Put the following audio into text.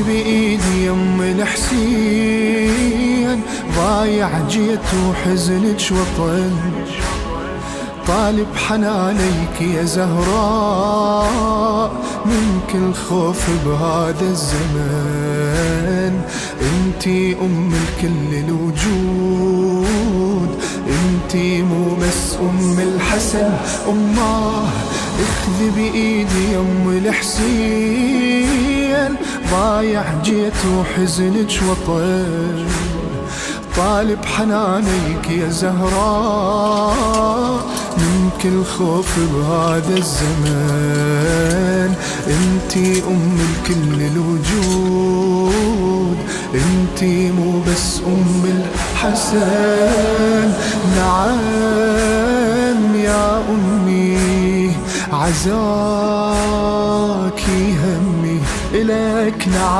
بإيدي يم الحسين، ضايع جيت وحزنك وطن، طالب حنانيك يا زهراء من كل خوف بهذا الزمن. انتي الكل الوجود، انتي مو بس الحسن أمه. اخذي بإيدي يم الحسين، ضايع جيت وحزنك وطن، طالب حنانيك يا زهراء من كل خوف بهذا الزمن. انتي الكل الوجود، انتي مو بس الحسن. نعم يا أمي عزاكي همي إليك، نعم